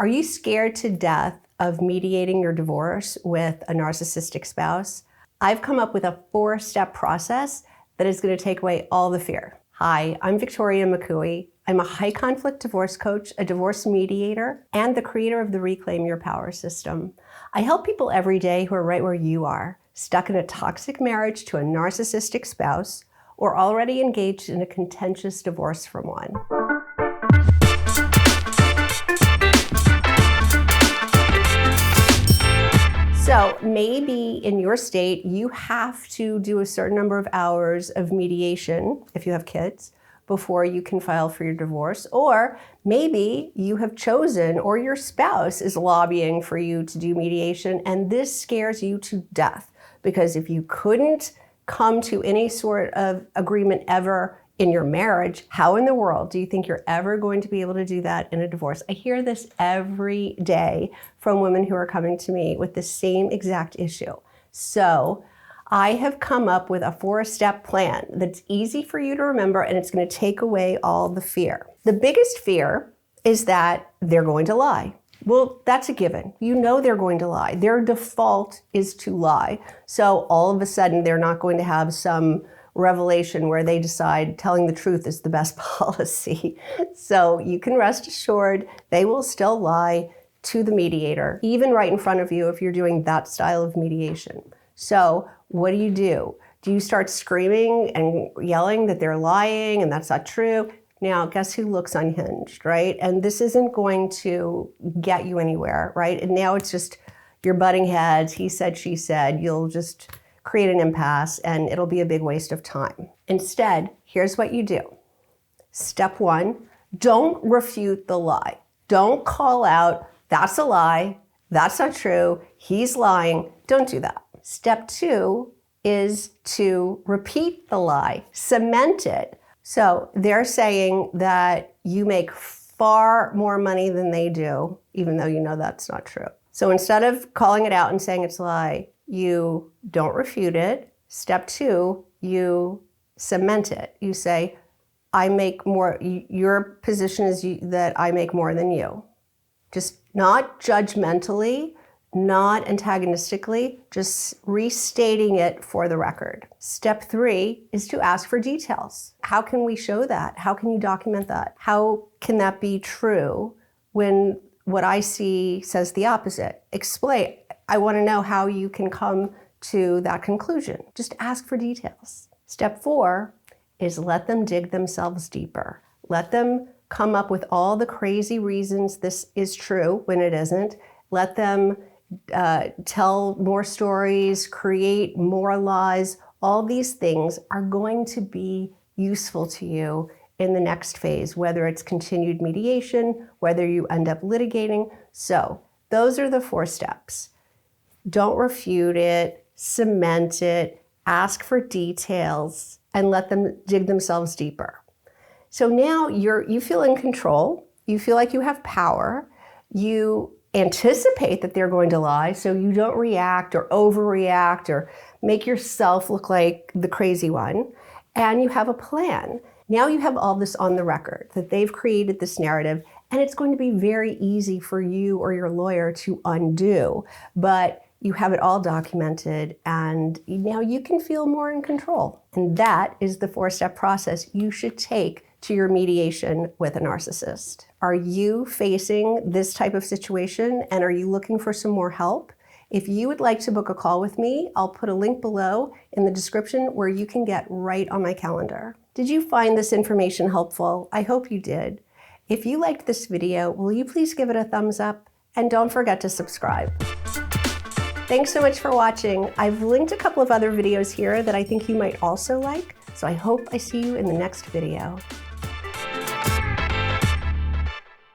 Are you scared to death of mediating your divorce with a narcissistic spouse? I've come up with a 4-step process that is going to take away all the fear. Hi, I'm Victoria McCooey. I'm a high conflict divorce coach, a divorce mediator, and the creator of the Reclaim Your Power system. I help people every day who are right where you are, stuck in a toxic marriage to a narcissistic spouse, or already engaged in a contentious divorce from one. So maybe in your state, you have to do a certain number of hours of mediation, if you have kids, before you can file for your divorce. Or maybe you have chosen, or your spouse is lobbying for you to do mediation, and this scares you to death. Because if you couldn't come to any sort of agreement ever in your marriage, how in the world do you think you're ever going to be able to do that in a divorce? I hear this every day from women who are coming to me with the same exact issue. So I have come up with a 4-step plan that's easy for you to remember, and it's going to take away all the fear. The biggest fear is that they're going to lie. Well, that's a given. You know they're going to lie. Their default is to lie. So all of a sudden, they're not going to have some revelation where they decide telling the truth is the best policy. So you can rest assured they will still lie to the mediator, even right in front of you if you're doing that style of mediation. So what do? Do you start screaming and yelling that they're lying and that's not true? Now, guess who looks unhinged, right? And this isn't going to get you anywhere, right? And now it's just you're butting heads, he said, she said. You'll just create an impasse and it'll be a big waste of time. Instead, here's what you do. Step 1, don't refute the lie. Don't call out, that's a lie, that's not true, he's lying. Don't do that. Step 2 is to repeat the lie, cement it. So they're saying that you make far more money than they do, even though you know that's not true. So instead of calling it out and saying it's a lie, you don't refute it. Step 2, you cement it. You say, I make more, your position is that I make more than you. Just not judgmentally, not antagonistically, just restating it for the record. Step 3 is to ask for details. How can we show that? How can you document that? How can that be true when what I see says the opposite? Explain. I want to know how you can come to that conclusion. Just ask for details. Step 4 is let them dig themselves deeper. Let them come up with all the crazy reasons this is true when it isn't. Let them tell more stories, create more lies. All these things are going to be useful to you in the next phase, whether it's continued mediation, whether you end up litigating. So those are the 4 steps. Don't refute it, cement it, ask for details, and let them dig themselves deeper. So now you feel in control, you feel like you have power, you anticipate that they're going to lie, so you don't react or overreact or make yourself look like the crazy one, and you have a plan. Now you have all this on the record, that they've created this narrative, and it's going to be very easy for you or your lawyer to undo, but you have it all documented, and now you can feel more in control. And that is the 4-step process you should take to your mediation with a narcissist. Are you facing this type of situation, and are you looking for some more help? If you would like to book a call with me, I'll put a link below in the description where you can get right on my calendar. Did you find this information helpful? I hope you did. If you liked this video, will you please give it a thumbs up? And don't forget to subscribe. Thanks so much for watching. I've linked a couple of other videos here that I think you might also like, so I hope I see you in the next video.